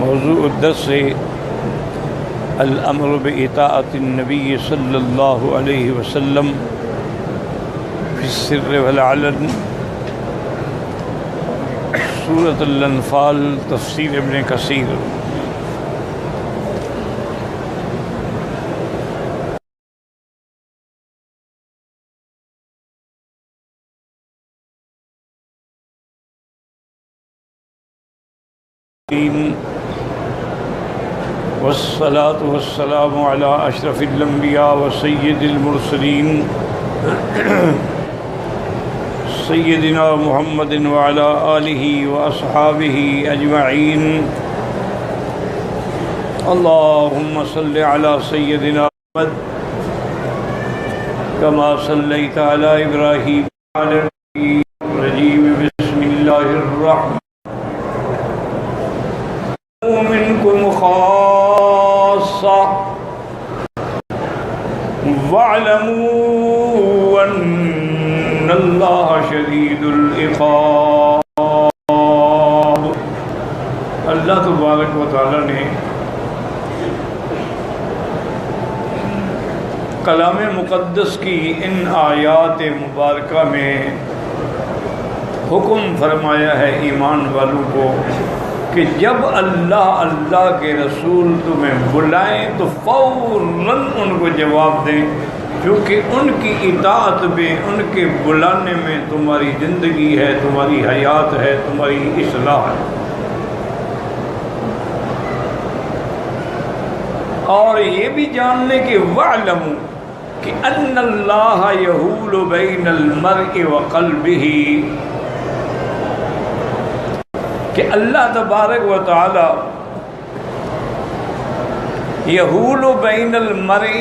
موضوع الدرس الامر باطاعۃ النبی صلی اللہ علیہ وسلم فی السر والعلن، سورۃ الانفال، تفسیر ابن کثیر۔ والصلاة والسلام على اشرف الانبیاء وسید المرسلین سیدنا محمد وعلى آلہ واصحابہ اجمعین۔ اللہم صل علی سیدنا محمد کما صلیت علی ابراہیم وعلی الرجیم۔ بسم اللہ الرحمن منکم خاصہ وَاعْلَمُوا أَنَّ اللَّهَ شَدِيدُ الْعِقَابِ۔ اللہ تبارک و تعالی نے کلام مقدس کی ان آیات مبارکہ میں حکم فرمایا ہے ایمان والوں کو کہ جب اللہ کے رسول تمہیں بلائیں تو فوراً ان کو جواب دیں، کیونکہ ان کی اطاعت میں، ان کے بلانے میں تمہاری زندگی ہے، تمہاری حیات ہے، تمہاری اصلاح ہے۔ اور یہ بھی جان لیں کہ وَاعْلَمُوا کہ أَنَّ اللَّهَ يَحُولُ بَيْنَ الْمَرْءِ وَقَلْبِهِ، کہ اللہ تبارک و تعالی یحول بین المرء،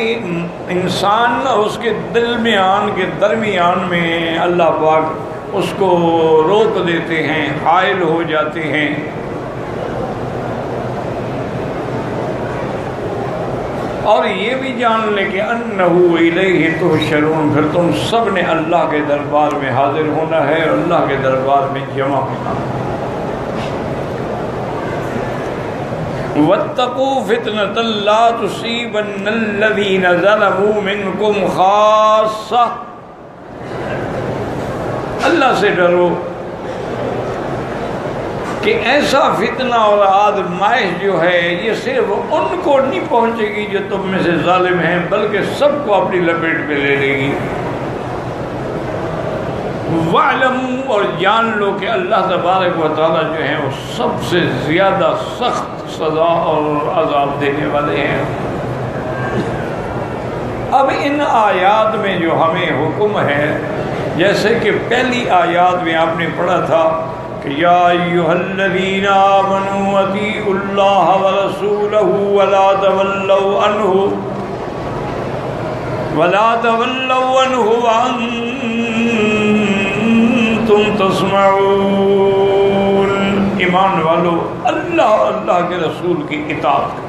انسان اور اس کے درمیان میں اللہ پاک اس کو روک دیتے ہیں، حائل ہو جاتے ہیں۔ اور یہ بھی جان لیں کہ انہ الیہ تحشرون، پھر تم سب نے اللہ کے دربار میں حاضر ہونا ہے اور اللہ کے دربار میں جمع ہونا ہے۔ وَاتَّقُوا فِتْنَةً لَا تُصِيبَنَّ الَّذِينَ ظَلَمُوا مِنْكُمْ خَاصَّةً، اللہ سے ڈرو کہ ایسا فتنہ اور آزمائش جو ہے یہ صرف ان کو نہیں پہنچے گی جو تم میں سے ظالم ہیں، بلکہ سب کو اپنی لپیٹ میں لے لے گی۔ وَاعْلَمُوا، اور جان لو کہ اللہ تبارک و تعالیٰ جو ہیں وہ سب سے زیادہ سخت سزا اور عذاب دینے والے ہیں۔ اب ان آیات میں جو ہمیں حکم ہے، جیسے کہ پہلی آیات میں آپ نے پڑھا تھا کہ یا ایھا الذین آمنوا اطیعوا اللہ ورسولہ ولا تولوا عنہ وانتم تسمعون۔ ایمان والو اللہ کے رسول کی اطاعت کرو۔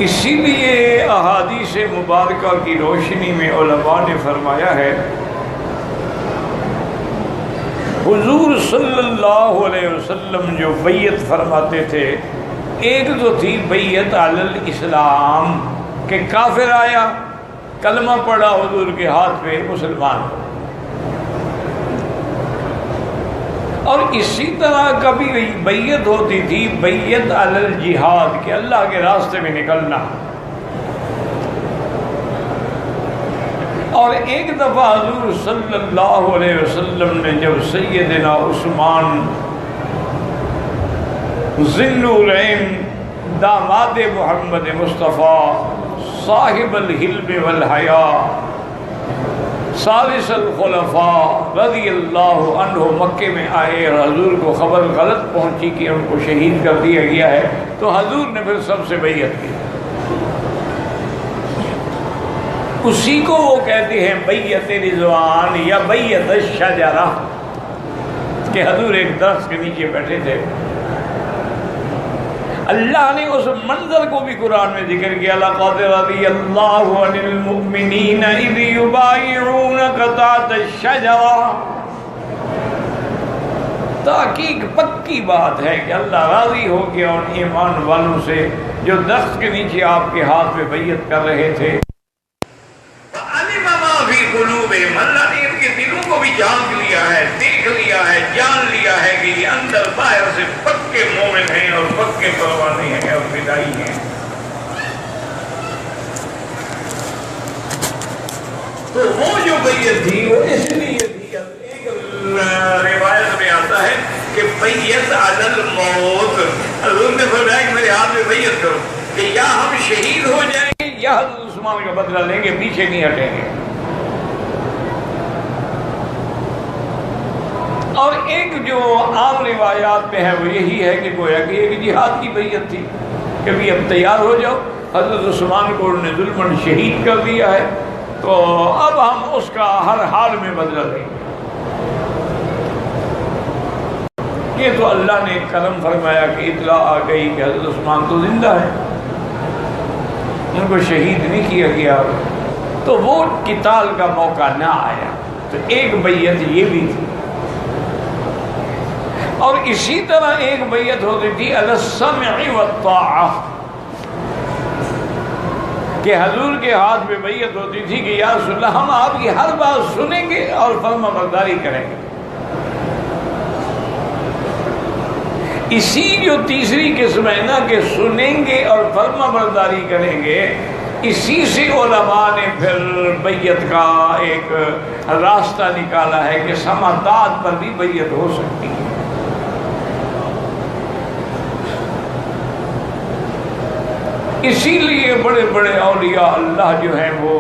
اسی لیے احادیث مبارکہ کی روشنی میں علماء نے فرمایا ہے، حضور صلی اللہ علیہ وسلم جو بیعت فرماتے تھے، ایک تو تھی بیعت علی الاسلام کہ کافر آیا، کلمہ پڑھا حضور کے ہاتھ پہ، مسلمان ہو۔ اور اسی طرح کبھی بیعت ہوتی تھی بیعت علی الجہاد کہ اللہ کے راستے میں نکلنا۔ اور ایک دفعہ حضور صلی اللہ علیہ وسلم نے جب سیدنا عثمان ذی النورین داماد محمد مصطفیٰ صاحب الحلم والحیاء ثالث الخلفاء رضی اللہ عنہ مکے میں آئے اور حضور کو خبر غلط پہنچی کہ ان کو شہید کر دیا گیا ہے، تو حضور نے پھر سب سے بیعت کی۔ اسی کو وہ کہتے ہیں بیعت رضوان یا بیعت الشجرہ، کہ حضور ایک درخت کے نیچے بیٹھے تھے۔ اللہ نے اس منظر کو بھی قرآن میں ذکر کیا، لَقَدْ رَضِيَ اللَّهُ عَنِ الْمُؤْمِنِينَ إِذْ يُبَايِعُونَكَ تَحْتَ الشَّجَرَةِ، تحقیق پکی بات ہے کہ اللہ راضی ہو گیا ان ایمان والوں سے جو درخت کے نیچے آپ کے ہاتھ میں بیعت کر رہے تھے. وَعَلِمَ مَا فِي قُلُوبِهِمْ، اللہ نے ان کے دلوں کو بھی جان لیا ہے، دیکھ لیا ہے، جان لیا ہے کہ یہ اندر باہر سے پکے مومن ہیں اور پکے پروانے ہیں اور فدائی ہیں. تو وہ جو بیعت تھی وہ اس لیے تھی، ایک روایت میں آتا ہے کہ بیعت علی الموت، حضور نے فرمایا کہ میرے ہاتھ میں بیعت کرو کہ یا ہم شہید ہو جائیں گے یا حضرت عثمان کا بدلہ لیں گے، پیچھے نہیں ہٹیں گے. اور ایک جو عام روایات میں ہے وہ یہی ہے کہ گویا کہ ایک جہاد کی بیعت تھی کہ بھی اب تیار ہو جاؤ، حضرت عثمان کو انہوں نے ظلماً شہید کر دیا ہے تو اب ہم اس کا ہر حال میں بدلہ لیں گے. یہ تو اللہ نے کرم فرمایا کہ اطلاع آ گئی کہ حضرت عثمان تو زندہ ہے، ان کو شہید نہیں کیا گیا، تو وہ قتال کا موقع نہ آیا. تو ایک بیعت یہ بھی تھی. اور اسی طرح ایک بیعت ہوتی تھی علی السمع والطاعہ، کہ حضور کے ہاتھ میں بیعت ہوتی تھی کہ یا رسول اللہ ہم آپ کی ہر بات سنیں گے اور فرما برداری کریں گے. اسی جو تیسری قسم ہے نا کہ سنیں گے اور فرما برداری کریں گے، اسی سے علماء نے پھر بیعت کا ایک راستہ نکالا ہے کہ سماعت پر بھی بیعت ہو سکتی ہے. اسی لیے بڑے بڑے اولیاء اللہ جو ہیں وہ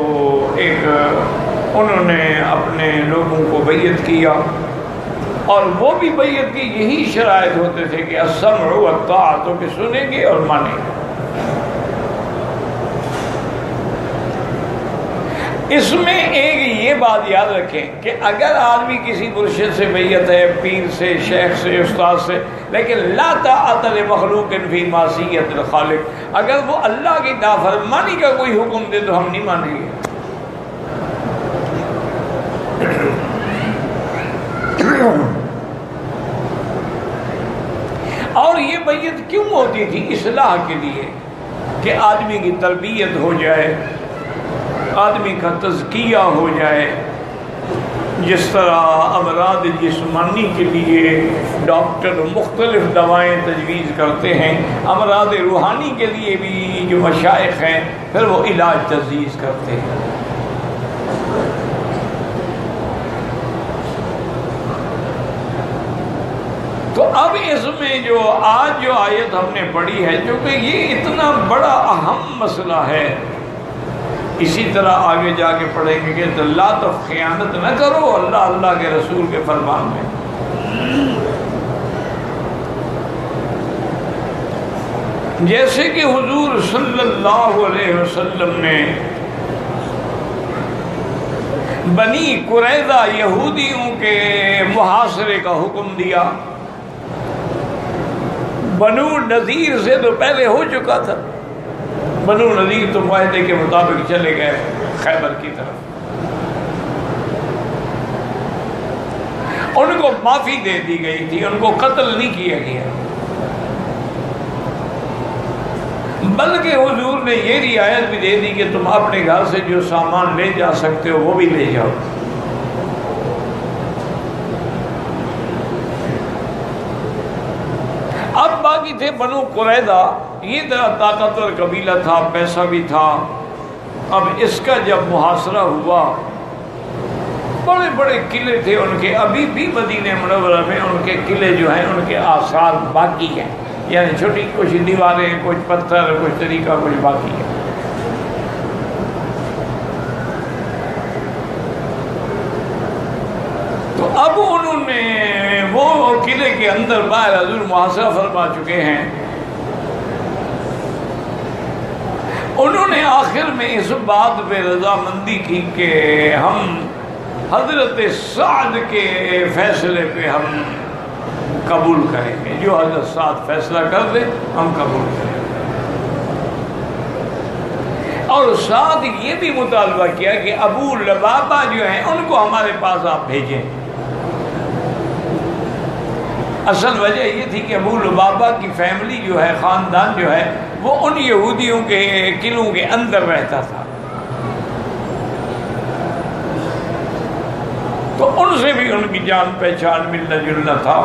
ایک انہوں نے اپنے لوگوں کو بیعت کیا، اور وہ بھی بیعت کی یہی شرائط ہوتے تھے کہ السمع والطاعۃ، کہ سنیں گے اور مانیں گے. اس میں ایک یہ بات یاد رکھیں کہ اگر آدمی کسی مرشد سے بیعت ہے، پیر سے، شیخ سے، استاد سے، لیکن لا طاعۃ لمخلوق فی معصیۃ الخالق، اگر وہ اللہ کی نافرمانی کا کوئی حکم دے تو ہم نہیں مانیں گے. اور یہ بیعت کیوں ہوتی تھی؟ اصلاح کے لیے، کہ آدمی کی تربیت ہو جائے، آدمی کا تزکیہ ہو جائے. جس طرح امراض جسمانی کے لیے ڈاکٹر مختلف دوائیں تجویز کرتے ہیں، امراض روحانی کے لیے بھی جو مشائخ ہیں پھر وہ علاج تجویز کرتے ہیں. تو اب اس میں جو آج جو آیت ہم نے پڑھی ہے، چونکہ یہ اتنا بڑا اہم مسئلہ ہے، اسی طرح آگے جا کے پڑھیں گے کہ لا تو خیانت نہ کرو اللہ کے رسول کے فرمان میں. جیسے کہ حضور صلی اللہ علیہ وسلم نے بنی قریظہ یہودیوں کے محاصرے کا حکم دیا، بنو نذیر سے تو پہلے ہو چکا تھا. بنو نذیر تو معاہدے کے مطابق چلے گئے خیبر کی طرف، ان کو معافی دے دی گئی تھی، ان کو قتل نہیں کیا گیا، بلکہ حضور نے یہ رعایت بھی دے دی کہ تم اپنے گھر سے جو سامان لے جا سکتے ہو وہ بھی لے جاؤ. اب باقی تھے بنو قریظہ، یہ ذرا طاقتور قبیلہ تھا، پیسہ بھی تھا. اب اس کا جب محاصرہ ہوا، بڑے بڑے قلعے تھے ان کے، ابھی بھی مدینہ منورہ میں ان کے قلعے جو ہیں ان کے آثار باقی ہیں، یعنی چھوٹی کچھ دیواریں، کچھ پتھر، کچھ طریقہ کچھ باقی ہے. تو اب انہوں نے وہ قلعے کے اندر باہر حضور محاصرہ فرما چکے ہیں. انہوں نے آخر میں اس بات پہ رضامندی کی کہ ہم حضرت سعد کے فیصلے پہ ہم قبول کریں گے، جو حضرت سعد فیصلہ کر دیں ہم قبول کریں گے. اور ساتھ یہ بھی مطالبہ کیا کہ ابو لبابہ جو ہیں ان کو ہمارے پاس آپ بھیجیں. اصل وجہ یہ تھی کہ ابو لبابہ کی فیملی جو ہے، خاندان جو ہے، وہ ان یہودیوں کے قلعوں کے اندر رہتا تھا، تو ان سے بھی ان کی جان پہچان ملنا جلنا تھا۔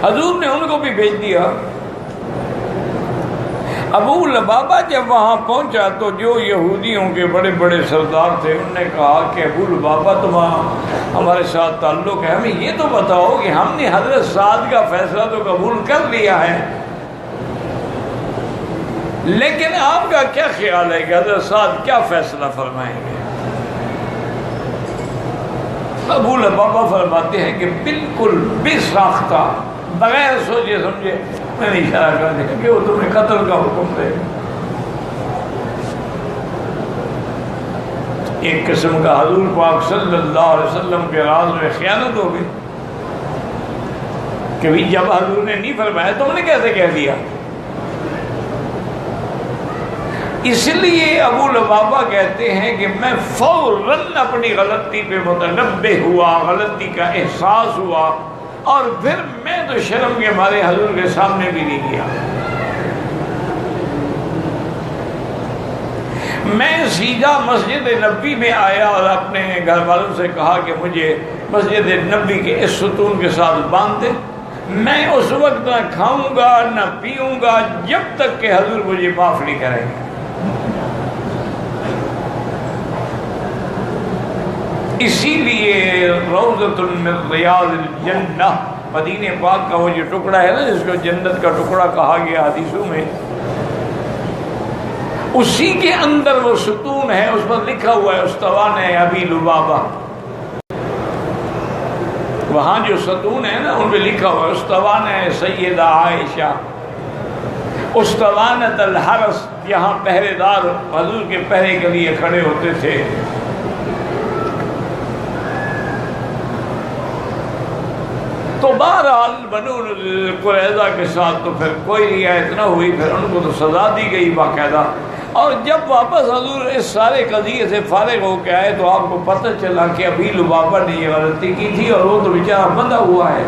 حضور نے ان کو بھی بھیج دیا۔ ابو لبابہ جب وہاں پہنچا تو جو یہودیوں کے بڑے بڑے سردار تھے، انہوں نے کہا کہ ابو لبابہ تمہارا ہمارے ساتھ تعلق ہے، ہمیں یہ تو بتاؤ کہ ہم نے حضرت سعد کا فیصلہ تو قبول کر لیا ہے، لیکن آپ کا کیا خیال ہے کہ حضرت سعد کیا فیصلہ فرمائیں گے؟ ابو لبابہ فرماتے ہیں کہ بالکل بے ساختہ، بغیر سوچے سمجھے میں نے اشارہ کر دیا کہ وہ تمہیں قتل کا حکم دے۔ ایک قسم کا حضور پاک صلی اللہ علیہ وسلم کے راز میں خیانت ہو گئی کہ بھی جب حضور نے نہیں فرمایا تم نے کیسے کہہ دیا؟ اس لیے ابو لبابہ کہتے ہیں کہ میں فوراً اپنی غلطی پہ متنبہ ہوا، غلطی کا احساس ہوا، اور پھر میں تو شرم کے مارے حضور کے سامنے بھی نہیں گیا۔ میں سیدھا مسجد نبوی میں آیا اور اپنے گھر والوں سے کہا کہ مجھے مسجد نبوی کے اس ستون کے ساتھ باندھ دے، میں اس وقت نہ کھاؤں گا نہ پیوں گا جب تک کہ حضور مجھے معاف نہیں کریں گے۔ اسی لیے روضۃ من ریاض الجنہ، مدینہ پاک کا وہ جو ٹکڑا ہے نا جس کو جنت کا ٹکڑا کہا گیا حدیثوں میں، اسی کے اندر وہ ستون ہے، اس پر لکھا ہوا ہے استوان ابی لبابہ۔ وہاں جو ستون ہے نا ان پہ لکھا ہوا ہے استوان سیدہ عائشہ، استوانت الحرس، یہاں پہرے دار حضور کے پہرے کے لیے کھڑے ہوتے تھے۔ تو بہرحال بنو قریظہ کے ساتھ تو پھر کوئی رعایت نہ ہوئی، پھر ان کو تو سزا دی گئی باقاعدہ۔ اور جب واپس حضور اس سارے قضیے سے فارغ ہو کے آئے تو آپ کو پتہ چلا کہ ابھی لبابہ نے یہ غلطی کی تھی اور وہ تو بیچارہ بندہ ہوا ہے،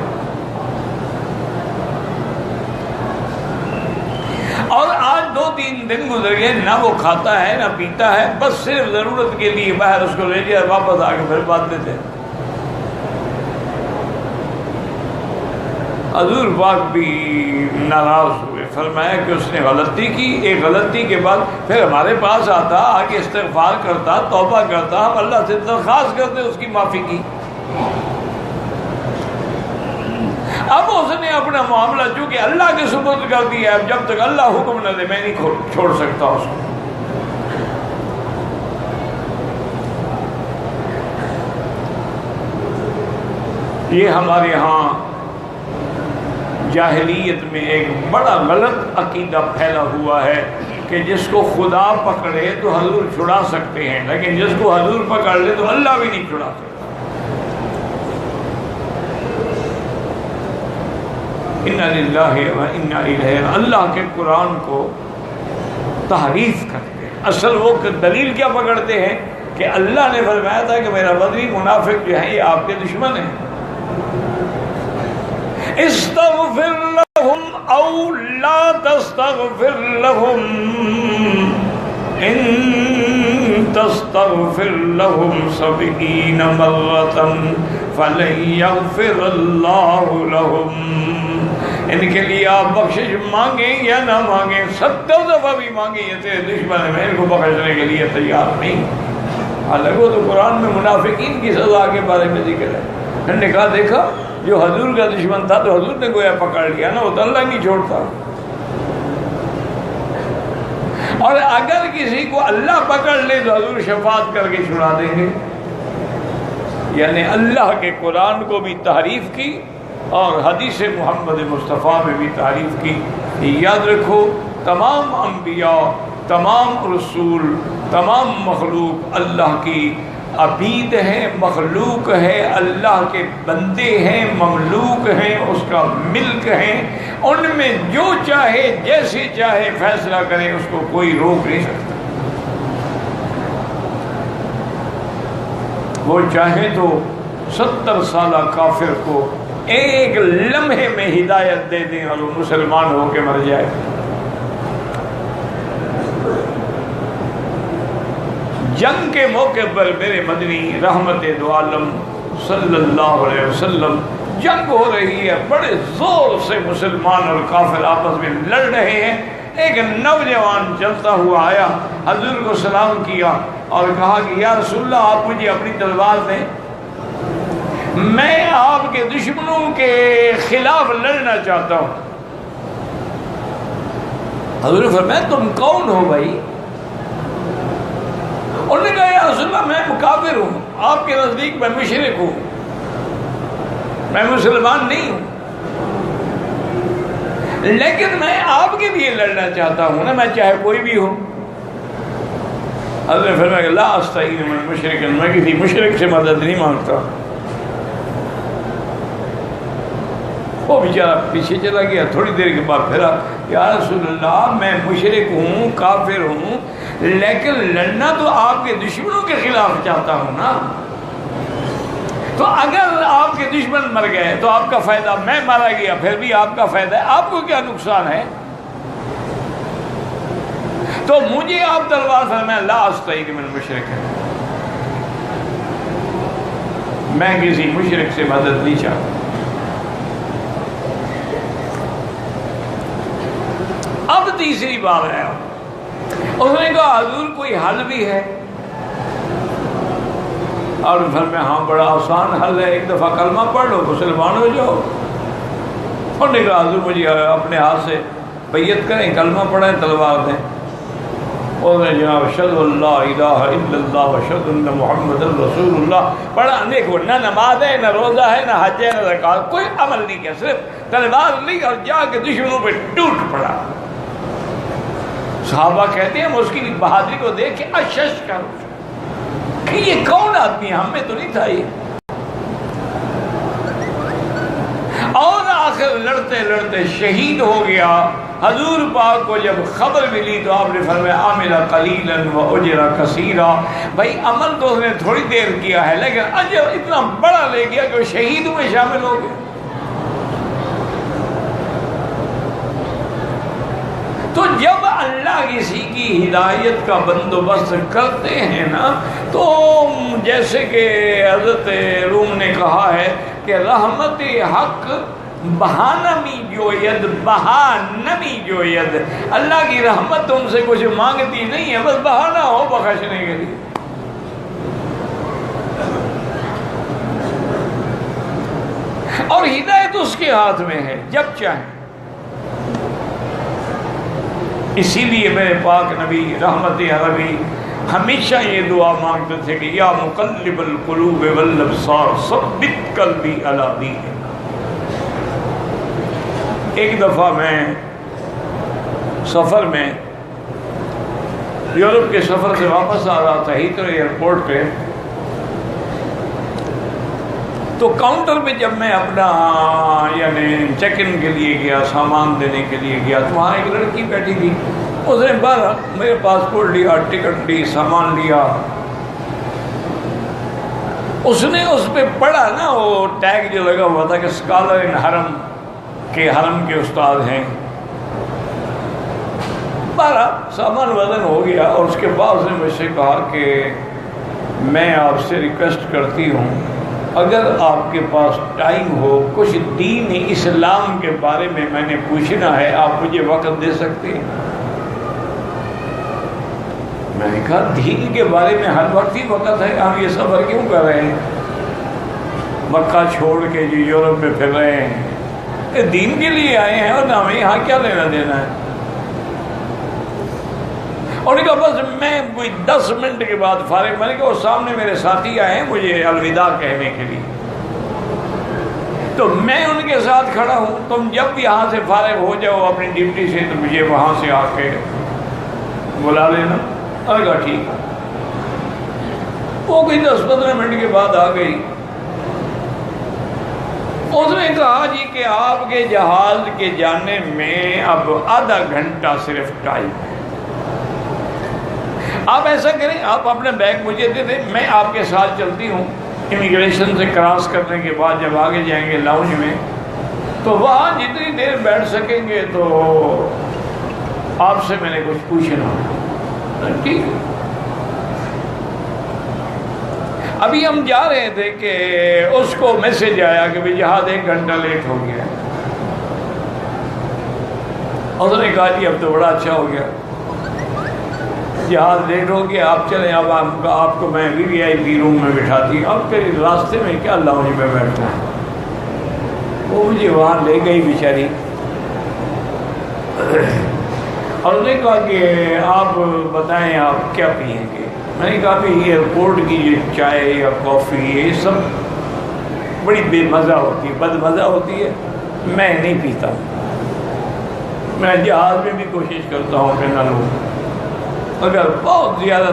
اور آج 2-3 دن گزر گئے، نہ وہ کھاتا ہے نہ پیتا ہے، بس صرف ضرورت کے لیے باہر اس کو لے جائے، واپس آ کے پھر باندھ دیتے ہیں۔ حضور پاک بھی ناراض ہوئے، فرمایا کہ اس نے غلطی کی، ایک غلطی کے بعد پھر ہمارے پاس آتا، آگے استغفار کرتا، توبہ کرتا، ہم اللہ سے درخواست کرتے اس کی معافی کی۔ اب اس نے اپنا معاملہ چونکہ اللہ کے سپرد کر دیا، اب جب تک اللہ حکم نہ دے میں نہیں چھوڑ سکتا اس کو۔ یہ ہمارے ہاں جاہلیت میں ایک بڑا غلط عقیدہ پھیلا ہوا ہے کہ جس کو خدا پکڑے تو حضور چھڑا سکتے ہیں، لیکن جس کو حضور پکڑ لے تو اللہ بھی نہیں چھڑا سکتا۔ انا للہ و انا الیہ، اللہ کے قرآن کو تحریف کرتے ہیں۔ اصل وہ دلیل کیا پکڑتے ہیں کہ اللہ نے فرمایا تھا کہ میرا بدری منافق جو ہیں یہ آپ کے دشمن ہیں، استغفر لهم او لا تستغفر لهم ان تستغفر لهم 70 مرة فلن يغفر الله لهم، ان کے لیے آپ بخشش مانگیں یا نہ مانگیں، 70 دفعہ بھی مانگیں یہ تیرے دشمن ہے، میں ان کو بخشنے کے لیے تیار نہیں۔ حالانکہ وہ تو قرآن میں منافقین کی سزا کے بارے میں ذکر ہے۔ انہوں نے کہا دیکھا جو حضور کا دشمن تھا تو حضور نے گویا پکڑ لیا نا، وہ تو اللہ نہیں چھوڑتا۔ اور اگر کسی کو اللہ پکڑ لے تو حضور شفاعت کر کے چھڑا دیں گے۔ یعنی اللہ کے قرآن کو بھی تحریف کی اور حدیث محمد مصطفیٰ میں بھی تعریف کی۔ یاد رکھو تمام انبیاء، تمام رسول، تمام مخلوق اللہ کی عبید ہیں، مخلوق ہے، اللہ کے بندے ہیں، مملوک ہیں، اس کا ملک ہیں، ان میں جو چاہے جیسے چاہے فیصلہ کرے، اس کو کوئی روک نہیں سکتا۔ وہ چاہے تو 70 سالہ کافر کو ایک لمحے میں ہدایت دے دیں اور وہ مسلمان ہو کے مر جائے۔ جنگ کے موقع پر میرے مدنی رحمت دو عالم صلی اللہ علیہ وسلم، جنگ ہو رہی ہے، بڑے زور سے مسلمان اور کافر آپس میں لڑ رہے ہیں۔ ایک نوجوان چلتا ہوا آیا، حضور کو سلام کیا اور کہا کہ یا رسول اللہ آپ مجھے اپنی تلوار دیں، میں آپ کے دشمنوں کے خلاف لڑنا چاہتا ہوں۔ حضور نے فرمایا تم کون ہو بھائی؟ انہوں نے کہا یا رسول اللہ میں کافر ہوں، آپ کے نزدیک میں مشرک ہوں، میں مسلمان نہیں ہوں، لیکن میں آپ کے لیے لڑنا چاہتا ہوں نا، میں چاہے کوئی بھی ہوں۔ حضرت نے فرمایا لا استعین من مشرک، میں کسی مشرک سے مدد نہیں مانگتا۔ وہ بیچارہ پیچھے چلا گیا، تھوڑی دیر کے بعد پھرا، یا رسول اللہ میں مشرک ہوں، کافر ہوں، لیکن لڑنا تو آپ کے دشمنوں کے خلاف چاہتا ہوں نا، تو اگر آپ کے دشمن مر گئے تو آپ کا فائدہ، میں مارا گیا پھر بھی آپ کا فائدہ ہے، آپ کو کیا نقصان ہے؟ تو مجھے آپ تلوار فرمائیں لا استعین من مشرک، میں کسی مشرک سے مدد نہیں چاہتا۔ اب تیسری بار ہے، اس نے کہا حضور کوئی حل بھی ہے؟ اور پھر میں ہاں بڑا آسان حل ہے، ایک دفعہ کلمہ پڑھ لو مسلمان ہو جاؤ۔ انہوں نے کہا حضور مجھے اپنے ہاتھ سے بیعت کریں، کلمہ پڑھیں، تلوار دیں۔ اور نے جناب اشہد اللہ الہ الا اللہ واشہد ان محمد رسول اللہ پڑھا، دیکھو نہ نماز ہے، نہ روزہ ہے، نہ حج ہے، نہ زکوٰۃ، کوئی عمل نہیں کیا، صرف تلوار لی اور جا کے دشمنوں پہ ٹوٹ پڑا۔ صحابہ کہتے ہیں اس کی بہادری کو دیکھ کے اشش کر کہ یہ کون آدمی ہے، ہم میں تو نہیں تھا یہ۔ اور آخر لڑتے لڑتے شہید ہو گیا۔ حضور پاک کو جب خبر ملی تو آپ نے فرمایا عمل قلیلا واجر کثیرا، بھائی عمل تو اس نے تھوڑی دیر کیا ہے لیکن اجر اتنا بڑا لے گیا کہ وہ شہیدوں میں شامل ہو گئے۔ تو جب اللہ کسی کی ہدایت کا بندوبست کرتے ہیں نا، تو جیسے کہ حضرت روم نے کہا ہے کہ رحمت حق بہانمی جوید، بہانمی جوید، اللہ کی رحمت تم سے کچھ مانگتی نہیں ہے، بس بہانہ ہو بخشنے کے لیے۔ اور ہدایت اس کے ہاتھ میں ہے جب چاہے۔ اسی لیے میرے پاک نبی رحمت عربی ہمیشہ یہ دعا مانگتے تھے کہ یا مقلب القلوب والابصار ثبت قلبی علی دینک۔ ایک دفعہ میں سفر میں یورپ کے سفر سے واپس آ رہا تھا ہیتھرو ایئرپورٹ پہ، تو کاؤنٹر پہ جب میں اپنا یعنی چیک ان کے لیے گیا، سامان دینے کے لیے گیا، تو وہاں ایک لڑکی بیٹھی تھی، اس نے بارہ میرے پاسپورٹ لیا، ٹکٹ لی، سامان لیا۔ اس نے اس پہ پڑھا نا وہ ٹیگ جو لگا ہوا تھا کہ اسکالر ان حرم، کے حرم کے استاد ہیں۔ بارہ سامان وزن ہو گیا اور اس کے بعد اس نے مجھ سے کہا کہ میں آپ سے ریکویسٹ کرتی ہوں اگر آپ کے پاس ٹائم ہو، کچھ دین اسلام کے بارے میں نے پوچھنا ہے، آپ مجھے وقت دے سکتے ہیں؟ میں نے کہا دین کے بارے میں ہر وقت ہی وقت ہے، ہم یہ سفر کیوں کر رہے ہیں، مکہ چھوڑ کے جو یورپ میں پھر رہے ہیں، دین کے لیے آئے ہیں اور ہمیں یہاں کیا لینا دینا ہے؟ اور کہا بس میں 10 منٹ کے بعد فارغ، میں نے کہا وہ سامنے میرے ساتھی آئے ہیں مجھے الوداع کہنے کے لیے، تو میں ان کے ساتھ کھڑا ہوں، تم جب یہاں سے فارغ ہو جاؤ اپنی ڈیوٹی سے تو مجھے وہاں سے آ کے بلا لینا۔ اور کہا ٹھیک ہے۔ وہ کوئی 10-15 منٹ کے بعد آ گئی۔ اس نے کہا جی کہ آپ کے جہاز کے جانے میں اب آدھا گھنٹہ صرف ٹائم ہے، آپ ایسا کریں، آپ اپنا بیگ مجھے دے دیں، میں آپ کے ساتھ چلتی ہوں امیگریشن سے کراس کرنے کے بعد جب آگے جائیں گے لاؤنج میں تو وہاں جتنی دیر بیٹھ سکیں گے تو آپ سے میں نے کچھ پوچھنا، ٹھیک ہے؟ ابھی ہم جا رہے تھے کہ اس کو میسج آیا کہ بھی جہاز 1 گھنٹہ لیٹ ہو گیا، اس نے کہا جی اب تو بڑا اچھا ہو گیا، جہاز لیٹ ہو گیا، آپ چلیں، اب آپ کو میں VIP روم میں بٹھاتی ہوں، اب پھر راستے میں کیا لاؤنج میں بیٹھتا ہوں۔ وہ مجھے وہاں لے گئی بیچاری، اور اس نے کہا کہ آپ بتائیں آپ کیا پئیں گے؟ میں نے کہا بھی ایئرپورٹ کی یہ چائے یا کافی یہ سب بڑی بے مزہ ہوتی ہے، بد مزہ ہوتی ہے، میں نہیں پیتا، میں جہاز میں بھی کوشش کرتا ہوں کہ نہ لوں، اگر بہت زیادہ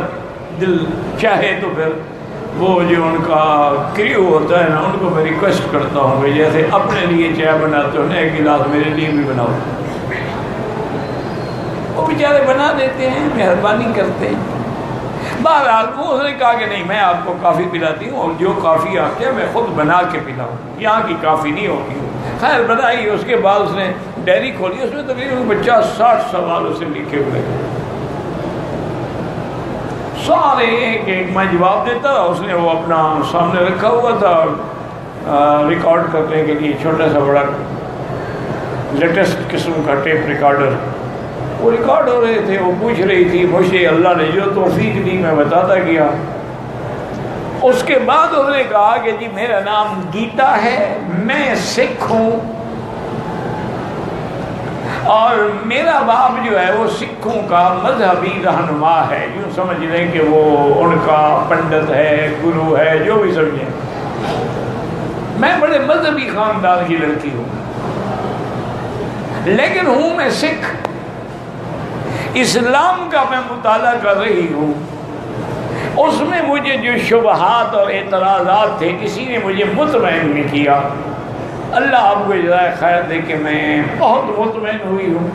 دل چاہے تو پھر وہ جو ان کا کریو ہوتا ہے نا ان کو میں ریکویسٹ کرتا ہوں کہ جیسے اپنے لیے چائے بناتے ہو نا 1 گلاس میرے لیے بھی بناؤ، وہ بیچارے بنا دیتے ہیں، مہربانی کرتے ہیں۔ بہرحال وہ اس نے کہا کہ نہیں میں آپ کو کافی پلاتی ہوں، اور جو کافی آتی ہے میں خود بنا کے پلاؤں، یہاں کی کافی نہیں ہوتی ہوں۔ خیر بنائی، اس کے بعد اس نے ڈائری کھولی، اس میں تقریباً 50-60 سوال اسے لکھے ہوئے، سارے ایک ایک میں جواب دیتا رہا، اس نے وہ اپنا سامنے رکھا ہوا تھا ریکارڈ کرنے کے لیے چھوٹا سا بڑا لیٹسٹ قسم کا ٹیپ ریکارڈر، وہ ریکارڈ ہو رہے تھے، وہ پوچھ رہی تھی، مجھے اللہ نے جو توفیق دی میں بتاتا گیا۔ اس کے بعد اس نے کہا کہ جی میرا نام گیتا ہے، میں سکھ ہوں، اور میرا باپ جو ہے وہ سکھوں کا مذہبی رہنما ہے، یوں سمجھ لیں کہ وہ ان کا پنڈت ہے، گرو ہے، جو بھی سمجھیں، میں بڑے مذہبی خاندان کی لڑکی ہوں، لیکن ہوں میں سکھ، اسلام کا میں مطالعہ کر رہی ہوں، اس میں مجھے جو شبہات اور اعتراضات تھے کسی نے مجھے مطمئن نہیں کیا، اللہ آپ کو جزائے خیر دے کہ میں بہت مطمئن ہوئی ہوں،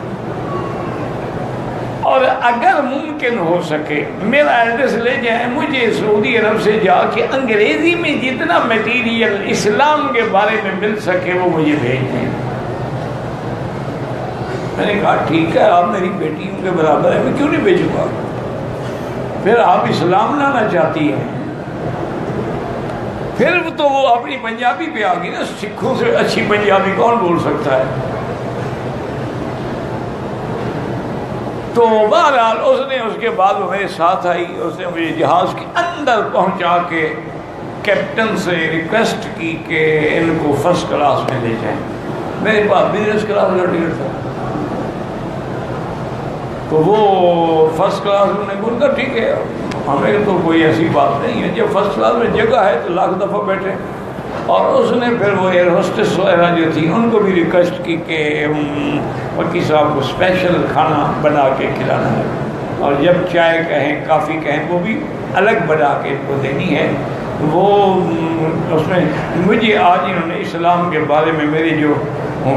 اور اگر ممکن ہو سکے میرا ایڈریس لے جائیں، مجھے سعودی عرب سے جا کے انگریزی میں جتنا میٹیریل اسلام کے بارے میں مل سکے وہ مجھے بھیج دیں۔ میں نے کہا ٹھیک ہے، آپ میری بیٹیوں کے برابر ہے، میں کیوں نہیں بھیجوں گا؟ پھر آپ اسلام لانا چاہتی ہیں، پھر تو وہ اپنی پنجابی پہ آ گئی نا، سکھوں سے اچھی پنجابی کون بول سکتا ہے؟ تو بہرحال اس نے اس کے بعد وہ میرے ساتھ آئی، اس نے مجھے جہاز کے اندر پہنچا کے کیپٹن سے ریکویسٹ کی کہ ان کو فرسٹ کلاس میں لے جائیں، میرے پاس بزنس کلاس کا ٹکٹ تھا، تو وہ فرسٹ کلاس میں نے بول کر ٹھیک ہے ہمیں تو کوئی ایسی بات نہیں ہے، جب فرسٹ کلاس میں جگہ ہے تو لاکھ دفعہ بیٹھے، اور اس نے پھر وہ ایئر ہوسٹس وغیرہ جو تھی ان کو بھی ریکویسٹ کی کہ وکی صاحب کو اسپیشل کھانا بنا کے کھلانا ہے، اور جب چائے کہیں کافی کہیں وہ بھی الگ بنا کے ان کو دینی ہے۔ وہ اس میں مجھے آج انہوں نے اسلام کے بارے میں میری جو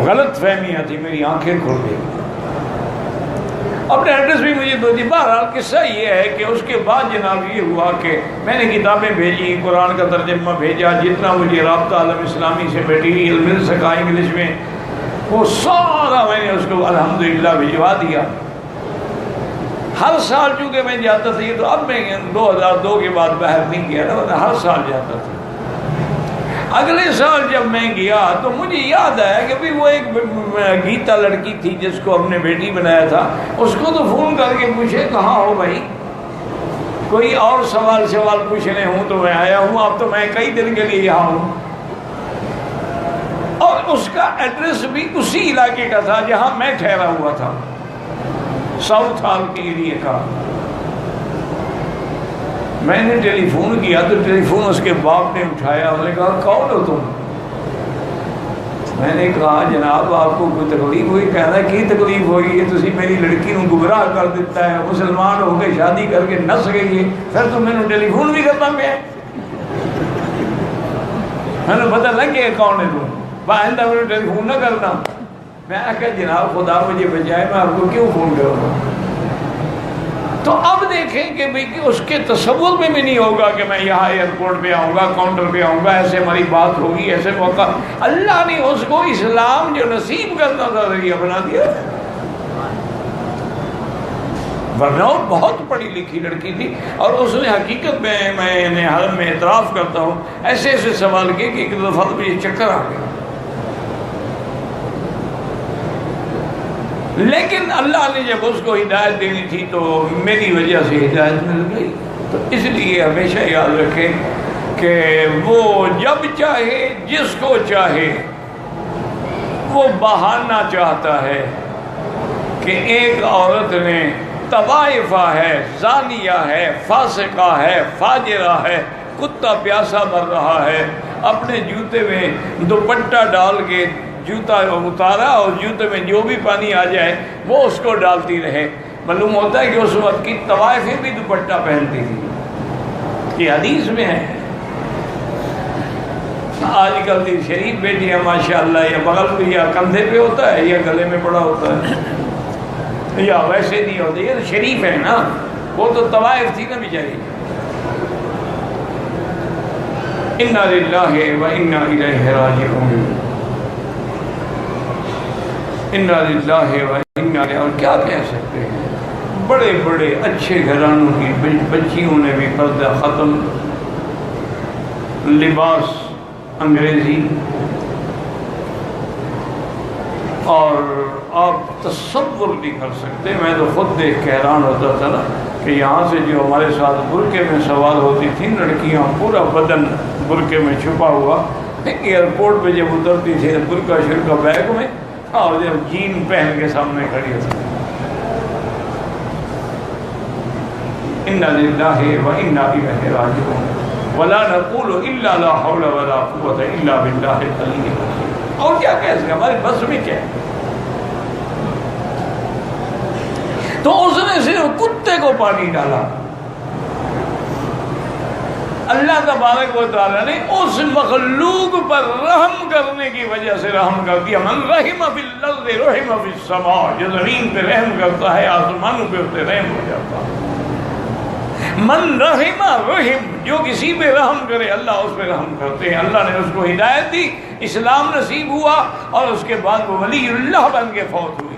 غلط فہمیاں تھیں میری آنکھیں کھل گئی، اپنے ایڈریس بھی مجھے دو دی۔ بہرحال قصہ یہ ہے کہ اس کے بعد جناب یہ ہوا کہ میں نے کتابیں بھیجی، قرآن کا ترجمہ بھیجا، جتنا مجھے رابطہ عالم اسلامی سے میٹیریل مل سکا انگلش میں وہ سارا میں نے اس کو الحمدللہ بھجوا دیا۔ ہر سال چونکہ میں جاتا تھا، یہ تو اب میں 2002 کے بعد باہر نہیں گیا نا، ہر سال جاتا تھا۔ اگلے سال جب میں گیا تو مجھے یاد آیا کہ بھی وہ ایک گیتا لڑکی تھی جس کو ہم نے بیٹی بنایا تھا، اس کو تو فون کر کے پوچھے کہاں ہو بھائی، کوئی اور سوال پوچھنے ہوں تو میں آیا ہوں، اب تو میں کئی دن کے لیے یہاں ہوں، اور اس کا ایڈریس بھی اسی علاقے کا تھا جہاں میں ٹھہرا ہوا تھا، ساؤتھ ہال کے ایریے کا۔ میں نے ٹیلی فون کیا تو ٹیلی فون اس کے باپ نے اٹھایا، انہوں نے کہا کون ہو تم؟ میں نے کہا جناب آپ کو کوئی تکلیف ہوئی؟ کہنا کی تکلیف ہوئی ہے، تسی میری لڑکی کو گمراہ کر دیتا ہے، مسلمان ہو کے شادی کر کے نس گئی ہے، پھر تو میں نے ٹیلی فون بھی کرنا پیا، میں نے پتہ لگ گیا کون ہے تم، آئندہ میں نے ٹیلی فون نہ کرنا۔ میں کہا جناب خدا مجھے بچائے، میں آپ کو کیوں فون کروں گا؟ تو اب دیکھیں کہ بھئی کہ اس کے تصور میں بھی نہیں ہوگا کہ میں یہاں ایئرپورٹ پہ آؤں گا، کاؤنٹر پہ آؤں گا، ایسے ہماری بات ہوگی، ایسے موقع۔ اللہ نے اس کو اسلام جو نصیب کرنا تھا ذریعہ بنا دیا، ورنہ وہ بہت پڑھی لکھی لڑکی تھی، اور اس نے حقیقت میں حرم میں اعتراف کرتا ہوں ایسے ایسے سوال کیے کہ ایک دفعہ مجھے چکر آ گیا، لیکن اللہ نے جب اس کو ہدایت دینی تھی تو میری وجہ سے ہدایت مل گئی۔ تو اس لیے ہمیشہ یاد رکھیں کہ وہ جب چاہے جس کو چاہے وہ بہانا چاہتا ہے کہ ایک عورت نے طوائفہ ہے، زانیہ ہے، فاسقہ ہے، فاجرہ ہے، کتا پیاسا مر رہا ہے، اپنے جوتے میں دوپٹہ ڈال کے جوتا اتارا اور جوتے میں جو بھی پانی آ جائے وہ اس کو ڈالتی رہے۔ معلوم ہوتا ہے کہ اس وقت کی طوائفیں بھی دوپٹہ پہنتی تھی، یہ حدیث میں ہے۔ آج کل دی شریف بیٹی ہے ماشاءاللہ، یا بغل پہ یا کندھے پہ ہوتا ہے یا گلے میں پڑا ہوتا ہے، یا ویسے نہیں ہوتا، یہ شریف ہے نا، وہ تو طوائف تھی نا بیچاری۔ انا للہ و انا الیہ راجعون، انا للہ و انا الیہ، اور کیا کہہ سکتے ہیں، بڑے بڑے اچھے گھرانوں کی بچیوں نے بھی پردہ ختم، لباس انگریزی، اور آپ تصور نہیں کر سکتے۔ میں تو خود دیکھ کے حیران ہوتا تھا نا کہ یہاں سے جو ہمارے ساتھ برقعے میں سوار ہوتی تھیں لڑکیاں، پورا بدن برقعے میں چھپا ہوا، ایئرپورٹ پہ جب اترتی تھی برقعہ شرقہ بیگ میں، اور جب جین پہن کے سامنے کھڑی ہوتی، انا للہ و انا الیہ راجعون ولا نقول الا لا حول ولا قوة الا باللہ العلی العظیم۔ اور کیا کہہ سکتے، ہماری بس میں کیا ہے؟ تو اس نے صرف کتے کو پانی ڈالا، اللہ تبارک و تعالیٰ نے اس مخلوق پر رحم کرنے کی وجہ سے رحم کر دیا۔ من رحم فی الارض رحم فی السماء، جو زمین پہ رحم کرتا ہے آسمانوں پہ اس پہ رحم ہو جاتا ہے۔ من رحم رحم، جو کسی پہ رحم کرے اللہ اس پہ رحم کرتے ہیں۔ اللہ نے اس کو ہدایت دی، اسلام نصیب ہوا، اور اس کے بعد وہ ولی اللہ بن کے فوت ہوئی۔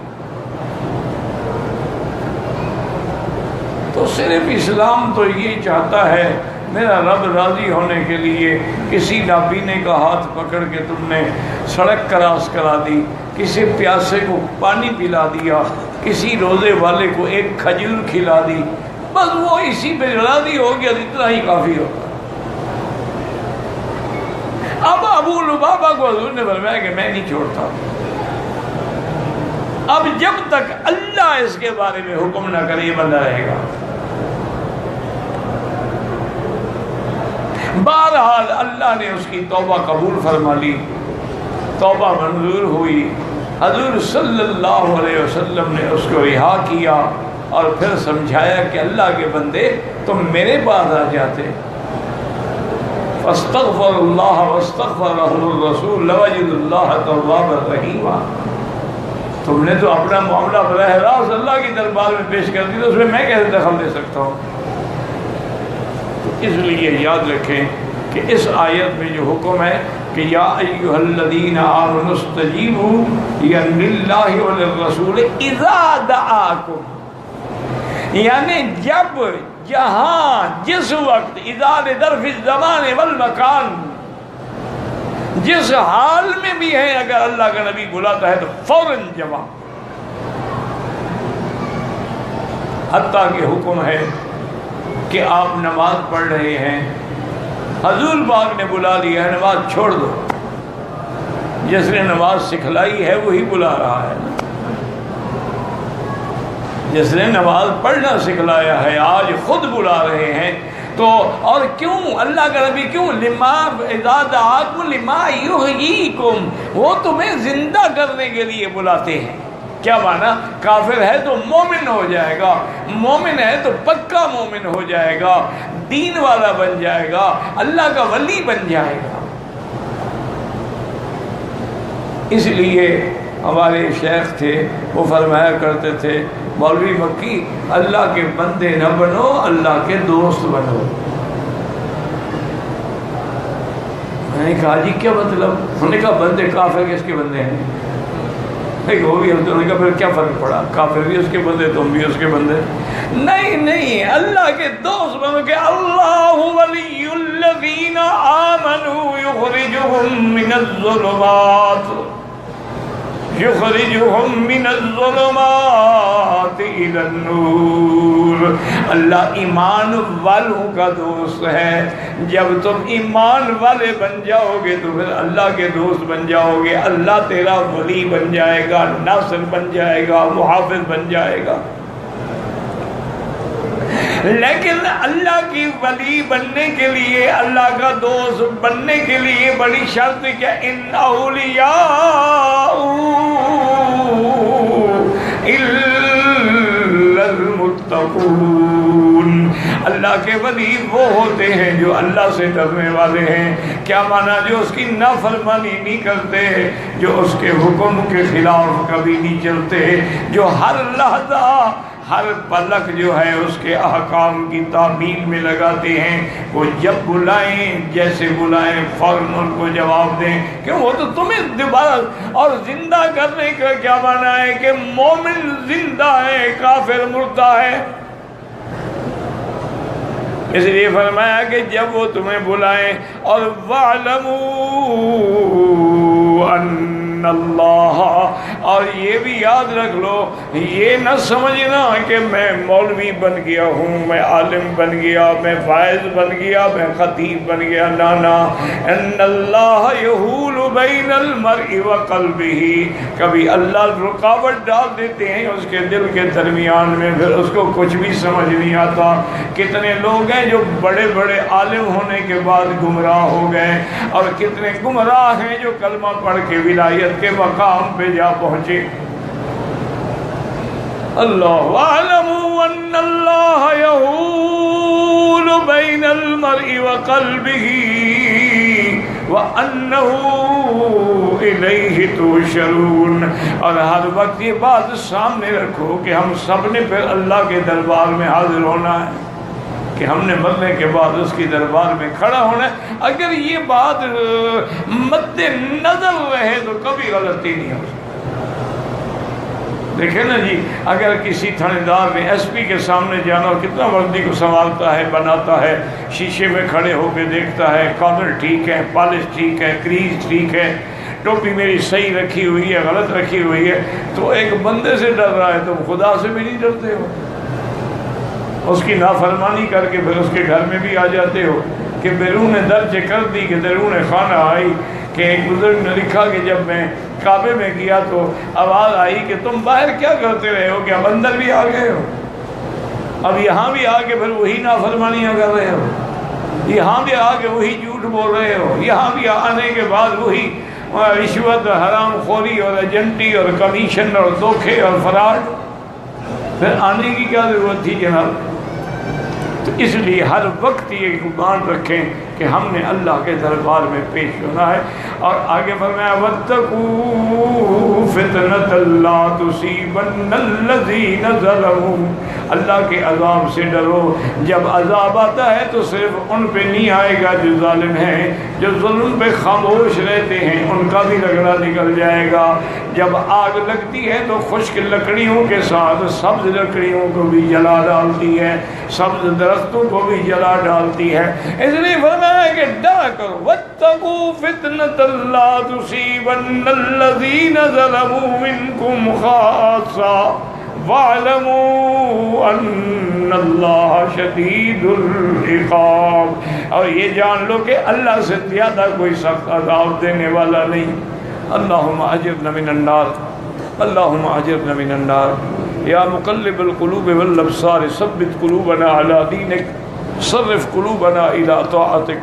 تو صرف اسلام تو یہ چاہتا ہے میرا رب راضی ہونے کے لیے کسی نابینے کا ہاتھ پکڑ کے تم نے سڑک کراس کرا دی، کسی پیاسے کو پانی پلا دیا، کسی روزے والے کو ایک کھجور کھلا دی، بس وہ اسی پہ راضی ہو گیا، اتنا ہی کافی ہوتا۔ اب ابو لبابہ کو حضور نے فرمایا کہ میں نہیں چھوڑتا، اب جب تک اللہ اس کے بارے میں حکم نہ کرے یہ بندہ رہے گا۔ بہرحال اللہ نے اس کی توبہ قبول فرما لی، توبہ منظور ہوئی، حضور صلی اللہ علیہ وسلم نے اس کو رہا کیا، اور پھر سمجھایا کہ اللہ کے بندے تم میرے پاس آ جاتے، فاستغفر اللہ واستغفرہ الرسول لوجد اللہ توابا رحیما، تم نے تو اپنا معاملہ براہ راست اللہ کی دربار میں پیش کر دیا، تو اس میں کیسے دخل دے سکتا ہوں؟ اس لیے یاد رکھیں کہ اس آیت میں جو حکم ہے کہ یا ایھا الذین آمنوا استجیبوا للہ وللرسول اذا دعاکم، یعنی جب، جہاں، جس وقت، اذا لظرف الزمان والمکان، جس حال میں بھی ہے اگر اللہ کا نبی بلاتا ہے تو فوراً جواب۔ حتیٰ کہ حکم ہے کہ آپ نماز پڑھ رہے ہیں، حضور پاک نے بلا لیا ہے، نماز چھوڑ دو، جس نے نماز سکھلائی ہے وہی بلا رہا ہے، جس نے نماز پڑھنا سکھلایا ہے آج خود بلا رہے ہیں۔ تو اور کیوں اللہ کا نبی کیوں؟ لما اذا دعاکم لما یحییکم، وہ تمہیں زندہ کرنے کے لیے بلاتے ہیں۔ کیا معنی؟ کافر ہے تو مومن ہو جائے گا، مومن ہے تو پکا مومن ہو جائے گا، دین والا بن جائے گا، اللہ کا ولی بن جائے گا۔ اس لیے ہمارے شیخ تھے، وہ فرمایا کرتے تھے مولوی مکی اللہ کے بندے نہ بنو، اللہ کے دوست بنو۔ میں نے کہا جی کیا مطلب؟ انہوں نے کہا بندے کافر کس کے بندے ہیں؟ وہ بھی انہوں نے کہا پھر کیا فرق پڑا، کافر بھی اس کے بندے، تم بھی اس کے بندے۔ نہیں، اللہ کے دوست بنو کہ اللہ ولی الذین آمنوا یخرجہم من الظلمات الی النور۔ اللہ ایمان والوں کا دوست ہے۔ جب تم ایمان والے بن جاؤ گے تو پھر اللہ کے دوست بن جاؤ گے، اللہ تیرا ولی بن جائے گا، ناصر بن جائے گا، محافظ بن جائے گا۔ لیکن اللہ کی ولی بننے کے لیے، اللہ کا دوست بننے کے لیے بڑی شرط کیا؟ ان اولیاء الا المتقون۔ اللہ کے ولی وہ ہوتے ہیں جو اللہ سے ڈرنے والے ہیں۔ کیا مانا؟ جو اس کی نافرمانی نہیں کرتے، جو اس کے حکم کے خلاف کبھی نہیں چلتے، جو ہر لحظہ ہر پلک جو ہے اس کے احکام کی تعمیل میں لگاتے ہیں۔ وہ جب بلائیں، جیسے بلائیں فوراً ان کو جواب دیں، کہ وہ تو تمہیں دوبارہ اور زندہ کرنے کا کیا مانا ہے کہ مومن زندہ ہے، کافر مردہ ہے۔ اس لیے فرمایا کہ جب وہ تمہیں بلائیں، اور وَاعْلَمُوا أَنَّ اللہ، اور یہ بھی یاد رکھ لو، یہ نہ سمجھنا کہ میں مولوی بن گیا ہوں، میں عالم بن گیا، میں فائز بن گیا، میں خطیب بن گیا، نا ان اللہ یحول بین المرء وقلبہ۔ کبھی اللہ رکاوٹ ڈال دیتے ہیں اس کے دل کے درمیان میں، پھر اس کو کچھ بھی سمجھ نہیں آتا۔ کتنے لوگ ہیں جو بڑے بڑے عالم ہونے کے بعد گمراہ ہو گئے، اور کتنے گمراہ ہیں جو کلمہ پڑھ کے ولایت کے مقام پہ جا پہنچے۔ اللہ وَاعْلَمُوا أَنَّ اللَّهَ يَحُولُ بَيْنَ الْمَرْءِ وَقَلْبِهِ وَأَنَّهُ إِلَيْهِ تُحْشَرُونَ۔ اور ہر وقت یہ بات سامنے رکھو کہ ہم سب نے پھر اللہ کے دربار میں حاضر ہونا ہے، کہ ہم نے مرنے کے بعد اس کی دربار میں کھڑا ہونا ہے۔ اگر یہ بات مد نظر رہے تو کبھی غلطی نہیں ہو سکتی۔ دیکھیں نا جی، اگر کسی تھانے دار نے ایس پی کے سامنے جانا ہو، کتنا وردی کو سنبھالتا ہے، بناتا ہے، شیشے میں کھڑے ہو کے دیکھتا ہے، کالر ٹھیک ہے، پالش ٹھیک ہے، کریز ٹھیک ہے، ٹوپی میری صحیح رکھی ہوئی ہے، غلط رکھی ہوئی ہے۔ تو ایک بندے سے ڈر رہا ہے، تم خدا سے بھی نہیں ڈرتے ہو؟ اس کی نافرمانی کر کے پھر اس کے گھر میں بھی آ جاتے ہو کہ بیرون درج کر دی کہ درون خانہ آئی، کہ ایک بزرگ نے لکھا کہ جب میں کعبے میں گیا تو آواز آئی کہ تم باہر کیا کرتے رہے ہو، کہ اب اندر بھی آ گئے ہو، اب یہاں بھی آ کے پھر وہی نافرمانیاں کر رہے ہو، یہاں بھی آ کے وہی جھوٹ بول رہے ہو، یہاں بھی آنے کے بعد وہی رشوت، حرام خوری اور ایجنٹی اور کمیشن اور دھوکے اور فراڈ، پھر آنے کی کیا ضرورت تھی جناب؟ تو اس لیے ہر وقت یہ گمان رکھیں کہ ہم نے اللہ کے دربار میں پیش ہونا ہے۔ اور آگے فرمایا وَاتَّقُوا فِتْنَةً لَا تُصِيبَنَّ الَّذِينَ ظَلَمُوا۔ اللہ کے عذاب سے ڈرو، جب عذاب آتا ہے تو صرف ان پہ نہیں آئے گا جو ظالم ہیں، جو ظلم پہ خاموش رہتے ہیں ان کا بھی رگڑا نکل جائے گا۔ جب آگ لگتی ہے تو خشک لکڑیوں کے ساتھ سبز لکڑیوں کو بھی جلا ڈالتی ہے، سبز درختوں کو بھی جلا ڈالتی ہے۔ اس لیے فرمایا کہ ڈرا کرو، وَاتَّقُوا فِتْنَةً لَا تُصِيبَنَّ الَّذِينَ ظَلَمُوا مِنْكُمْ خَاصَّةً وَاعْلَمُوا أَنَّ اللَّهَ شَدِيدُ الْعِقَابِ۔ اور یہ جان لو کہ اللہ سے زیادہ کوئی سخت عذاب دینے والا نہیں۔ اللہم اجرنا من النار، اللہم اجرنا من النار۔ یا مقلب القلوب والابصار ثبت قلوبنا علی دینک، صرف قلوبنا الی طاعتک۔